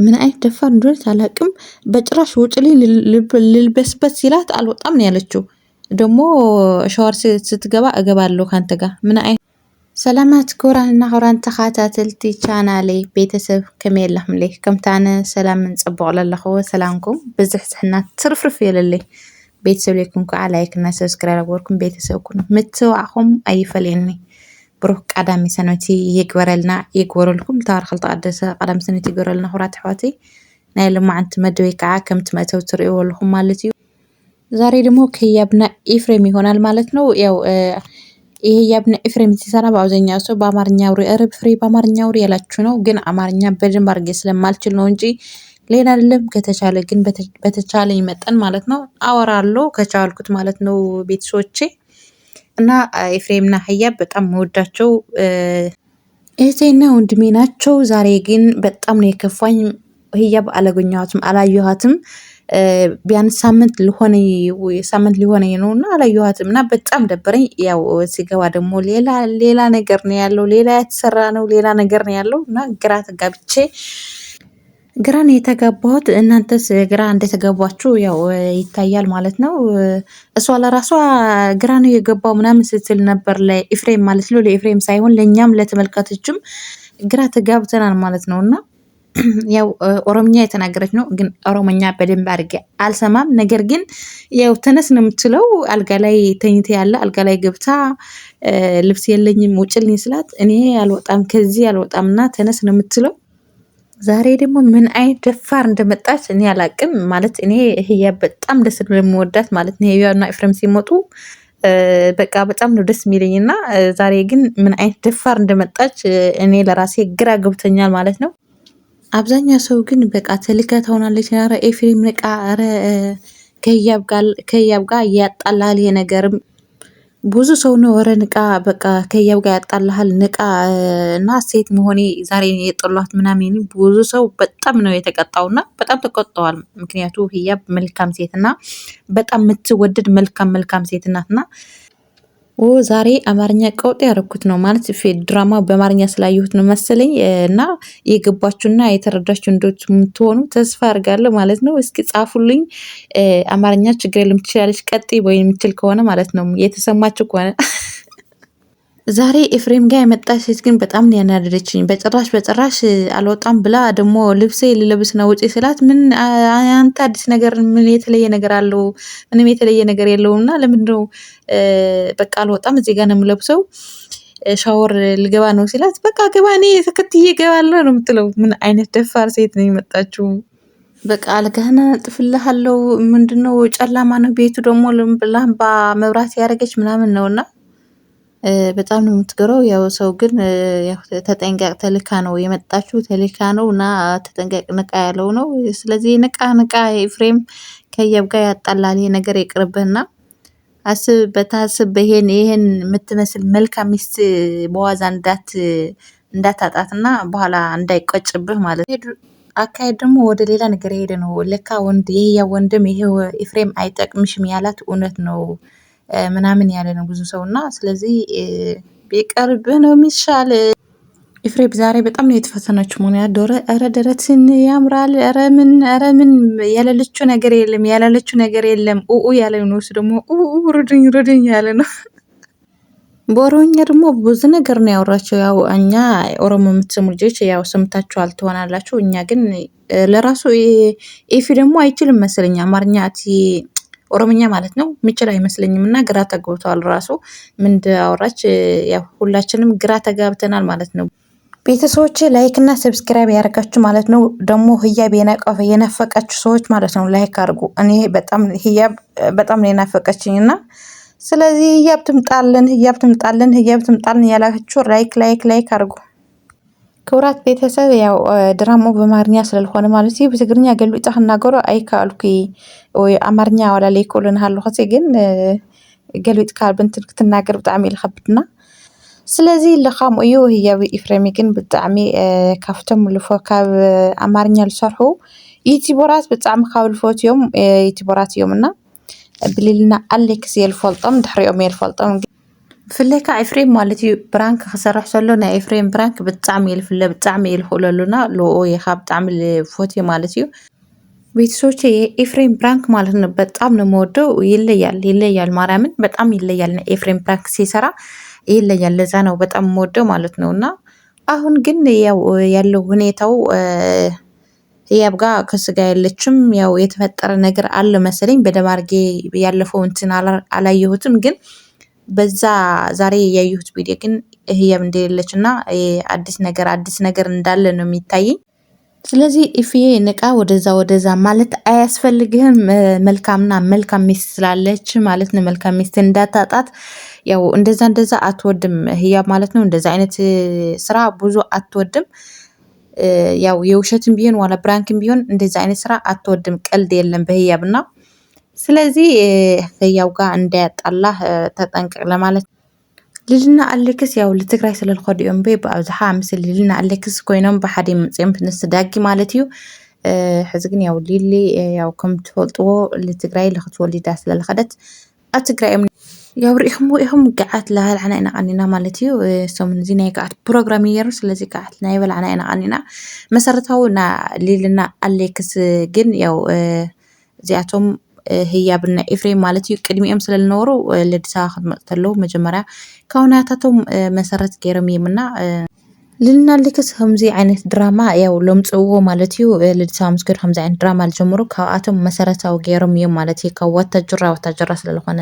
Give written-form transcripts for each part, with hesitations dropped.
ምን አይነት ደፋር እንደሆነች አላቅም። በጭራሽ ውጭልኝ ልልበስበት ሲላት አልወጣም ነው ያለችው። ደግሞ ሻወር ስትገባ እገባለሁ ካንተ ጋር ምን አይነት ሰላማት ክቡራንና ክቡራን ተኸታተልቲ ቻናለይ ቤተሰብ ከመይ ኣለኹም ለይ ከምታነ ሰላምን ፅቡቕ ዘለኹዎ ሰላምኩም ብዝሕ ዝሕና ትርፍርፍ የለለይ ቤተሰብ ለይኩም ከዓ ላይክ እና ሰብስክራይብ ገበርኩም ቤተሰብ ኩኑ ምትዋዕኹም ኣይፈልየኒ ብሩህ ቀዳሚ ሰንበቲ ይግበረልና ይግበረልኩም ተባርክ ተቀደሰ ቀዳሚ ሰንበቲ ይግበረልና ክቡራት ኣሕዋተይ ናይ ሎማዓንቲ መደበይ ከዓ ከምቲ መእተው ትሪእዎ ኣለኹም ማለት እዩ። ዛሬ ደግሞ ከያብና ኤፍሬም ይሆናል ማለት ነው። ያው ይሄ ያብነ ኤፍሬም ሲሰራ በአብዛኛው ሰው በአማርኛ አውሪ እረብ ፍሬ በአማርኛ አውሪ ያላችሁ ነው። ግን አማርኛ በደንብ አድርጌ ስለማልችል ነው እንጂ ሌላ አይደለም። ከተቻለ ግን በተቻለኝ መጠን ማለት ነው አወራለሁ ከቻልኩት ማለት ነው ቤተሰቦቼ እና ኤፍሬምና ህያብ በጣም መወዳቸው እህቴና ወንድሜ ናቸው። ዛሬ ግን በጣም ነው የከፋኝ። ህያብ አላገኘኋትም አላየኋትም ቢያንስ ሳምንት ሊሆነኝ ነው እና አላየኋትም እና በጣም ደበረኝ። ያው ሲገባ ደግሞ ሌላ ነገር ነው ያለው፣ ሌላ የተሰራ ነው፣ ሌላ ነገር ነው ያለው እና ግራ ተጋብቼ ግራ ነው የተጋባሁት። እናንተስ ግራ እንደተጋባችሁ ያው ይታያል ማለት ነው። እሷ ለራሷ ግራ ነው የገባው ምናምን ስትል ነበር ለኤፍሬም ማለት ነው። ለኤፍሬም ሳይሆን ለእኛም ለተመልካቾችም ግራ ተጋብተናል ማለት ነው እና ያው ኦሮምኛ የተናገረች ነው፣ ግን ኦሮምኛ በደንብ አድርጌ አልሰማም። ነገር ግን ያው ተነስ ነው የምትለው። አልጋ ላይ ተኝታ ያለ አልጋ ላይ ገብታ ልብስ የለኝም ውጭልኝ ስላት እኔ አልወጣም ከዚህ አልወጣምና ተነስ ነው የምትለው። ዛሬ ደግሞ ምን አይነት ደፋር እንደመጣች እኔ አላቅም። ማለት እኔ ህያብ በጣም ደስ ነው የምወዳት ማለት ነው። ህያብና ኤፍሬም ሲመጡ በቃ በጣም ነው ደስ የሚለኝና ዛሬ ግን ምን አይነት ደፋር እንደመጣች እኔ ለራሴ ግራ ገብቶኛል ማለት ነው። አብዛኛው ሰው ግን በቃ ተልካ ትሆናለች። ኧረ ኤፍሬም ንቃ፣ ኧረ ከህያብ ጋር ያጣላል ይሄ ነገርም ብዙ ሰው ነው። ኧረ ንቃ፣ በቃ ከህያብ ጋር ያጣላሃል ንቃ እና ሴት መሆኔ ዛሬ የጠሏት ምናምን ብዙ ሰው በጣም ነው የተቀጣውና በጣም ተቆጥተዋል። ምክንያቱ ህያብ መልካም ሴትና በጣም የምትወደድ መልካም ሴት ናትና ዛሬ አማርኛ ቀውጥ ያደረኩት ነው ማለት ድራማ በአማርኛ ስላየሁት ነው መሰለኝ እና የገባችሁና የተረዳችሁ እንዶች የምትሆኑ ተስፋ አድርጋለሁ ማለት ነው። እስኪ ጻፉልኝ። አማርኛ ችግር የለም ትችላለች ቀጥይ ወይ የምትል ከሆነ ማለት ነው የተሰማችሁ ከሆነ ዛሬ ኤፍሬም ጋር የመጣች ሴት ግን በጣም ነው ያናደደችኝ። በጭራሽ አልወጣም ብላ ደግሞ ልብሴ ልለብስ ነው ውጪ ስላት ምን አንተ አዲስ ነገር ምን የተለየ ነገር አለው? ምንም የተለየ ነገር የለውምና ለምንድነው በቃ አልወጣም እዚህ ጋር ነው የምለብሰው ሻወር ልገባ ነው ሲላት በቃ ግባ እኔ ተከትዬ እገባለሁ ነው የምትለው። ምን አይነት ደፋር ሴት ነው የመጣችው? በቃ አልጋህን አጥፍልሃለሁ ምንድነው ጨለማ ነው ቤቱ ደግሞ ላምባ መብራት ያደረገች ምናምን ነውና በጣም ነው የምትገረው። ያው ሰው ግን ያው ተጠንቀቅ ተልካ ነው የመጣችው ተልካ ነው እና ተጠንቀቅ ንቃ ያለው ነው። ስለዚህ ንቃ ኤፍሬም ከህያብ ጋር ያጣላል ይሄ ነገር ይቅርብህና አስብ ይሄን የምትመስል መልካም ሚስት በዋዛ እንዳታጣትና በኋላ እንዳይቆጭብህ ማለት ነው። አካሄድ ደግሞ ወደ ሌላ ነገር የሄደ ነው። ለካ የህያብ ወንድም ይሄ ኤፍሬም አይጠቅምሽም ያላት እውነት ነው ምናምን ያለ ነው ብዙ ሰው እና ስለዚህ ቢቀርብህ ነው የሚሻል። ኤፍሬም ዛሬ በጣም ነው የተፈተነችው። ምን ያዶረ ኧረ ደረትን ያምራል። ኧረ ምን ያላለችው ነገር የለም ያለ ነው። እሱ ደግሞ ሩድኝ ያለ ነው። በኦሮምኛ ደግሞ ብዙ ነገር ነው ያወራቸው። ያው እኛ ኦሮሞ የምትሰሙ ልጆች ያው ሰምታችኋል ትሆናላችሁ። እኛ ግን ለራሱ ኤፊ ደግሞ አይችልም መሰለኝ አማርኛ ኦሮምኛ ማለት ነው የሚችል አይመስለኝም እና ግራ ተጋብተዋል። ራሱ ምን እንዳወራች ያው ሁላችንም ግራ ተጋብተናል ማለት ነው። ቤተሰቦቼ ላይክ እና ሰብስክራይብ ያደርጋችሁ ማለት ነው። ደግሞ ህያብ የናፈቃችሁ ሰዎች ማለት ነው ላይክ አድርጉ። እኔ ህያብ በጣም ነው የናፈቀችኝ እና ስለዚህ ህያብ ትምጣልን ያላችሁ ላይክ አድርጉ። ክቡራት ቤተሰብ ያው ድራማው በአማርኛ ስላልሆነ ማለት ነው በትግርኛ ገልብጫ እናገሩ አይካልኩ ወይ አማርኛ ወላ ለይኮልን ሃሉ ግን ገልብጥ ካልብንት ክትናገር በጣም ይልከብድና ስለዚህ ለኻም እዩ ህያብ ኤፍሬም ግን ብጣዕሚ ካፍቶም ልፎካብ አማርኛ ልሰርሑ ዩቲዩበራት ብጣዕሚ ካብ ልፎትዮም ዩቲዩበራት እዮምና ብሊልና አሌክስ የልፈልጦም ድሕሪኦም የልፈልጦም ብፍላይ ከዓ ኤፍሬም ማለት እዩ ብራንክ ክሰርሕ ዘሎ ናይ ኤፍሬም ብራንክ ብጣዕሚ እየ ዝፍለ ብጣዕሚ እየ ዝኽእለሉና ልኦ ኢኻ ብጣዕሚ ዝፈትዮ ማለት እዩ። ቤተሰቦቼ የኤፍሬም ፕራንክ ማለት ነው በጣም ነው የምወደው። ይለያል ማርያምን በጣም ይለያል። ኤፍሬም ፕራንክ ሲሰራ ይለያል። ለዛ ነው በጣም የምወደው ማለት ነው። እና አሁን ግን ያው ያለው ሁኔታው ህያብ ጋር ከሱ ጋር የለችም። ያው የተፈጠረ ነገር አለ መሰለኝ በደንብ አድርጌ ያለፈው እንትን አላየሁትም፣ ግን በዛ ዛሬ ያየሁት ቪዲዮ ግን ህያብ እንደሌለች እና አዲስ ነገር እንዳለ ነው የሚታየኝ። ስለዚህ ኢፍዬ ንቃ፣ ወደዛ ማለት አያስፈልግህም። መልካምና መልካም ሚስት ስላለች ማለት ነው። መልካም ሚስት እንዳታጣት። ያው እንደዛ አትወድም ህያብ ማለት ነው። እንደዛ አይነት ስራ ብዙ አትወድም። ያው የውሸትም ቢሆን ዋላ ብራንክም ቢሆን እንደዛ አይነት ስራ አትወድም። ቀልድ የለም በህያብ እና ስለዚህ ህያብ ጋር እንዳያጣላህ ተጠንቀቅ ለማለት ልልና አሌክስ ያው ለትግራይ ስለልኸዱ እዮም ብኣብዝሓ ምስ ልልና አሌክስ ኮይኖም ብሓደ መፅኦም ምስ ዳጊ ማለት እዩ። ሕዚ ግን ያው ሊሊ ያው ከም ትፈልጥዎ ለትግራይ ልክትወልዳ ስለልኸደት ኣብ ትግራይ እዮም ያው ሪኢኹምዎ ኢኹም ገዓት ላበልዓና ኢና ቀኒና ማለት እዩ። ሰሙን እዚ ናይ ገዓት ፕሮግራም ነይሩ። ስለዚ ገዓት ናይ በልዓና ኢና ቀኒና። መሰረታዊ ና ሊልና አሌክስ ግን ያው እዚኣቶም ህያብና ኤፍሬም ማለት እዩ ቅድሚኦም ስለዝነበሩ ለአዲስ ኣበባ ክትመፁ ተለዉ መጀመርያ ካብ ናታቶም መሰረት ገይሮም እዮም እና ሊልና አሌክስ ከምዚ ዓይነት ድራማ ያው ለምፅዎ ማለት እዩ። ለአዲስ ኣበባ ምስ ከዱ ከምዚ ዓይነት ድራማ ዝጀምሩ ካብኣቶም መሰረታዊ ገይሮም እዮም ማለት እዩ። ካብ ዋታጅራ ስለዝኾነ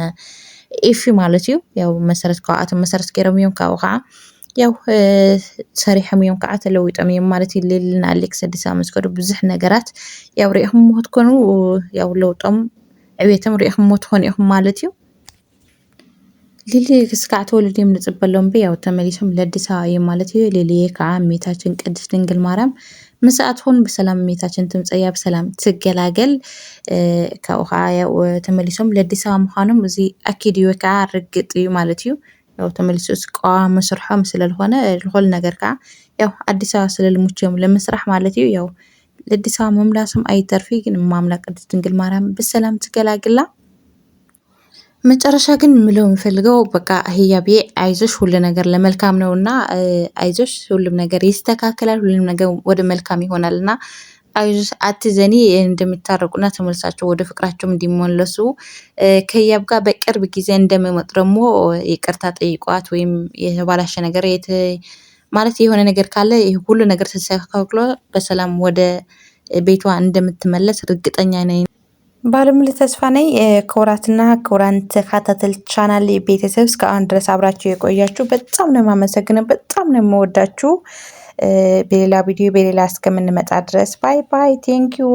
ኤፊ ማለት እዩ ያው ካብኣቶም መሰረት ገይሮም እዮም። ካብኡ ከዓ ያው ሰሪሖም እዮም ከዓ ተለዊጦም እዮም ማለት እዩ። ሊልና አሌክስ አዲስ ኣበባ ምስ ከዱ ብዙሕ ነገራት ያው ሪኢኹምዎ ክትኮኑ ያው ለውጦም ዕቤቶም ሪኢኹምዎ ትኾኑ ኢኹም ማለት እዩ። ሊሊ ክስካዕ ተወልድ እዮም ንፅበሎም ያው ተመሊሶም ለአዲስ ኣበባ እዮም ማለት እዩ። ሊሊዬ ከዓ እሜታችን ቅድስት ድንግል ማርያም ምስኣትኹን ብሰላም እሜታችን ትምፀያ ብሰላም ትገላገል። ካብኡ ከዓ ያው ተመሊሶም ለአዲስ ኣበባ ምዃኖም እዚ ኣኪድ እዩ ከዓ ርግጥ እዩ ማለት እዩ። ያው ተመሊሱ ቀዋሚ ስርሖም ስለዝኾነ ዝኩሉ ነገር ከዓ ያው አዲስ ኣበባ ስለልሙችዮም ለመስራሕ ማለት እዩ። ያው ለአዲስ ኣበባ መምላሶም ኣይተርፊ ግን ማምላክ ቅድስት ድንግል ማርያም ብሰላም ትገላግላ። መጨረሻ ግን ምለው የምፈልገው በቃ ህያብዬ አይዞሽ፣ ሁሉ ነገር ለመልካም ነው እና አይዞሽ፣ ሁሉም ነገር ይስተካከላል፣ ሁሉም ነገር ወደ መልካም ይሆናል እና አይዞሽ፣ አትዘኒ። እንደሚታረቁና ተመልሳቸው ወደ ፍቅራቸው እንዲመለሱ ከህያብ ጋር በቅርብ ጊዜ እንደሚመጡ ደግሞ ይቅርታ ጠይቋት፣ ወይም የተባላሸ ነገር ማለት የሆነ ነገር ካለ ሁሉ ነገር ተስተካክሎ በሰላም ወደ ቤቷ እንደምትመለስ እርግጠኛ ነኝ። ባለሙሉ ተስፋ ነኝ። ክቡራትና ክቡራን ተከታተል ቻናል ቤተሰብ እስካሁን ድረስ አብራችሁ የቆያችሁ በጣም ነው የማመሰግነው፣ በጣም ነው የምወዳችሁ። በሌላ ቪዲዮ በሌላ እስከምንመጣ ድረስ ባይ ባይ። ቴንኪዩ